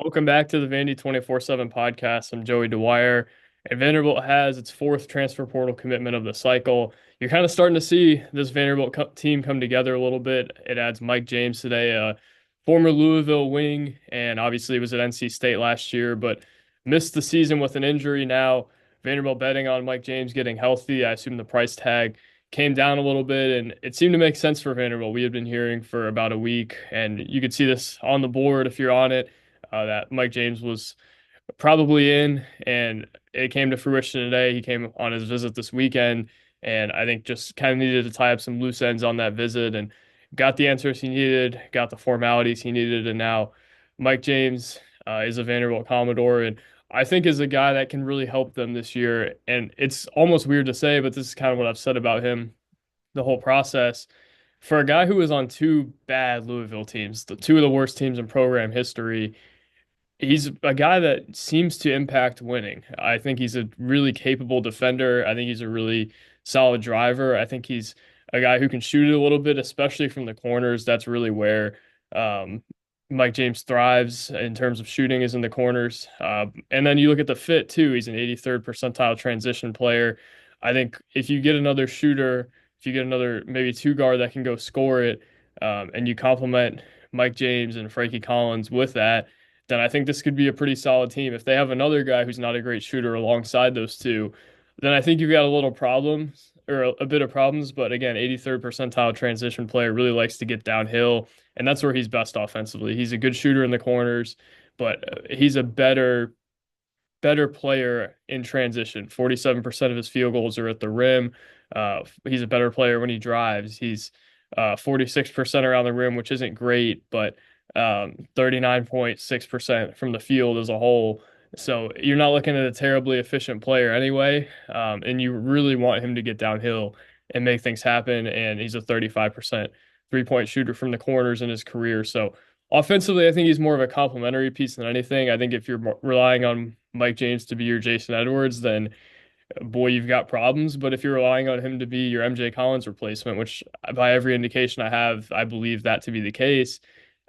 Welcome back to the Vandy 24/7 podcast. I'm Joey Dwyer, and Vanderbilt has its fourth transfer portal commitment of the cycle. You're kind of starting to see this Vanderbilt team come together a little bit. It adds Mike James today, a former Louisville wing, and obviously was at NC State last year, but missed the season with an injury. Now Vanderbilt betting on Mike James getting healthy. I assume the price tag came down a little bit, and it seemed to make sense for Vanderbilt. We had been hearing for about a week, and you could see this on the board if you're on it, that Mike James was probably in, and it came to fruition today. He came on his visit this weekend, and I think just kind of needed to tie up some loose ends on that visit and got the answers he needed, got the formalities he needed, and now Mike James is a Vanderbilt Commodore, and I think is a guy that can really help them this year. And it's almost weird to say, but this is kind of what I've said about him the whole process. For a guy who was on two bad Louisville teams, the two of the worst teams in program history, he's a guy that seems to impact winning. I think he's a really capable defender. I think he's a really solid driver. I think he's a guy who can shoot it a little bit, especially from the corners. That's really where um, Mike James thrives in terms of shooting, is in the corners. And then you look at the fit too. He's an 83rd percentile transition player. I think if you get another shooter, if you get another maybe two guard that can go score it, and you complement Mike James and Frankie Collins with that, then I think this could be a pretty solid team. If they have another guy who's not a great shooter alongside those two, then I think you've got a little problems or a bit of problems. But again, 83rd percentile transition player, really likes to get downhill, and that's where he's best offensively. He's a good shooter in the corners, but he's a better player in transition. 47% of his field goals are at the rim. He's a better player when he drives. He's 46% around the rim, which isn't great, but 39.6% from the field as a whole. So you're not looking at a terribly efficient player anyway. And you really want him to get downhill and make things happen. And he's a 35% three-point shooter from the corners in his career. So offensively, I think he's more of a complementary piece than anything. I think if you're relying on Mike James to be your Jason Edwards, then boy, you've got problems. But if you're relying on him to be your MJ Collins replacement, which by every indication I have, I believe that to be the case,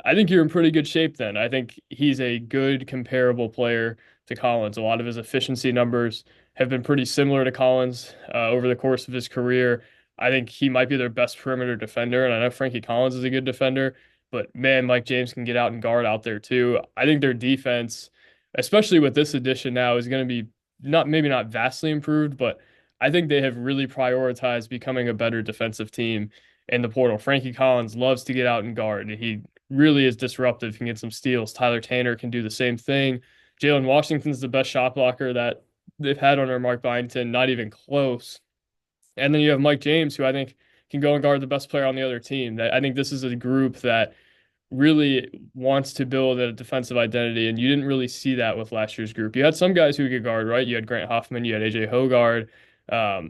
I think you're in pretty good shape then. I think he's a good comparable player to Collins. A lot of his efficiency numbers have been pretty similar to Collins over the course of his career. I think he might be their best perimeter defender, and I know Frankie Collins is a good defender, but man, Mike James can get out and guard out there too. I think their defense, especially with this addition now, is going to be not maybe not vastly improved, but I think they have really prioritized becoming a better defensive team in the portal. Frankie Collins loves to get out and guard. He really is disruptive, can get some steals. Tyler Tanner can do the same thing. Jalen Washington's the best shot blocker that they've had under Mark Byington, not even close. And then you have Mike James, who I think can go and guard the best player on the other team. I think this is a group that really wants to build a defensive identity, and you didn't really see that with last year's group. You had some guys who could guard, right? You had Grant Hoffman, you had AJ Hogard,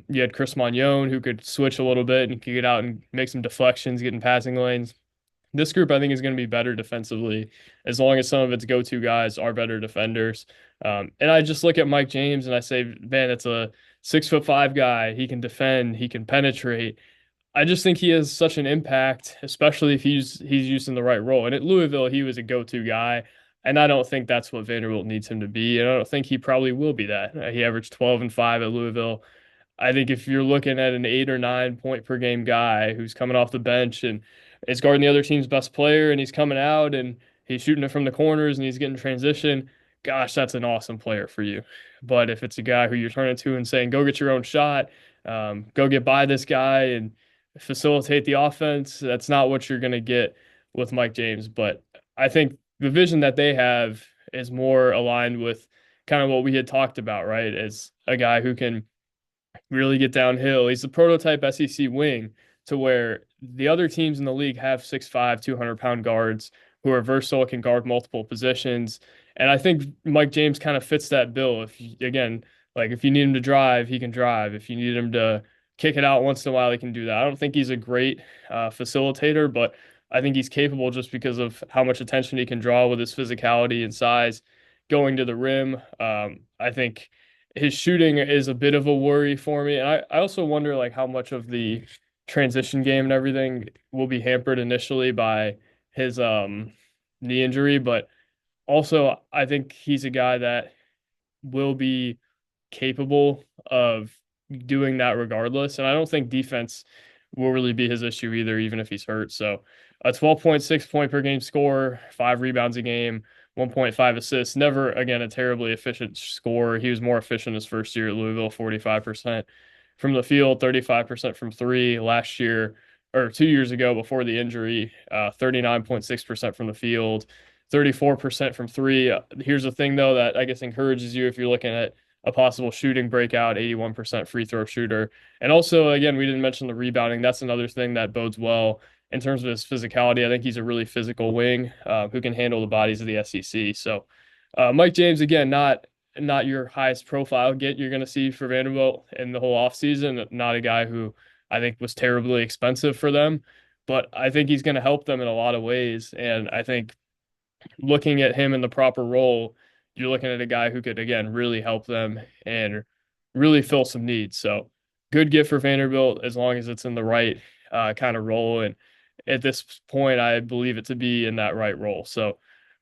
you had Chris Magnon, who could switch a little bit and could get out and make some deflections, get in passing lanes. This group, I think, is going to be better defensively as long as some of its go-to guys are better defenders. And I just look at Mike James and I say, man, it's a 6'5" guy. He can defend, he can penetrate. I just think he has such an impact, especially if he's used in the right role. And at Louisville, he was a go-to guy, and I don't think that's what Vanderbilt needs him to be. And I don't think he probably will be that. He averaged 12 and 5 at Louisville. I think if you're looking at an 8 or 9 point per game guy who's coming off the bench and is guarding the other team's best player, and he's coming out and he's shooting it from the corners and he's getting transition, gosh, that's an awesome player for you. But if it's a guy who you're turning to and saying, go get your own shot, go get by this guy and facilitate the offense, that's not what you're going to get with Mike James. But I think the vision that they have is more aligned with kind of what we had talked about, right? As a guy who can really get downhill. He's the prototype SEC wing, to where the other teams in the league have 6'5", 200-pound guards who are versatile, can guard multiple positions. And I think Mike James kind of fits that bill. Again, like if you need him to drive, he can drive. If you need him to kick it out once in a while, he can do that. I don't think he's a great facilitator, but I think he's capable just because of how much attention he can draw with his physicality and size going to the rim. I think his shooting is a bit of a worry for me. And I also wonder like how much of the transition game and everything will be hampered initially by his knee injury. But Also, I think he's a guy that will be capable of doing that regardless. And I don't think defense will really be his issue either, even if he's hurt. So a 12.6 point per game score, 5 rebounds a game, 1.5 assists. Never, again, a terribly efficient score. He was more efficient his first year at Louisville, 45% from the field, 35% from three last year. Or 2 years ago before the injury, 39.6% from the field, 34% from three. Here's the thing, though, that I guess encourages you if you're looking at a possible shooting breakout, 81% free throw shooter. And also, again, we didn't mention the rebounding. That's another thing that bodes well in terms of his physicality. I think he's a really physical wing who can handle the bodies of the SEC. So, Mike James, again, not your highest profile get you're going to see for Vanderbilt in the whole offseason. Not a guy who I think was terribly expensive for them, but I think he's going to help them in a lot of ways. And I think looking at him in the proper role, you're looking at a guy who could, again, really help them and really fill some needs. So, good gift for Vanderbilt as long as it's in the right kind of role. And at this point, I believe it to be in that right role. So,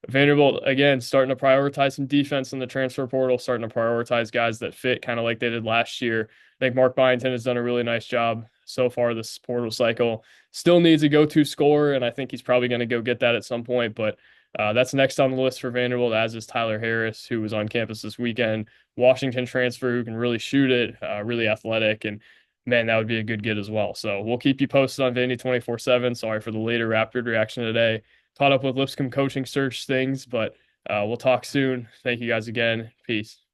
Vanderbilt, again, starting to prioritize some defense in the transfer portal, starting to prioritize guys that fit kind of like they did last year. I think Mark Byington has done a really nice job so far this portal cycle. Still needs a go-to scorer, and I think he's probably going to go get that at some point. But that's next on the list for Vanderbilt, as is Tyler Harris, who was on campus this weekend. Washington transfer who can really shoot it, really athletic, and man, that would be a good get as well. So we'll keep you posted on Vandy 24/7. Sorry for the later Raptor reaction today. Caught up with Lipscomb coaching search things, but we'll talk soon. Thank you guys again. Peace.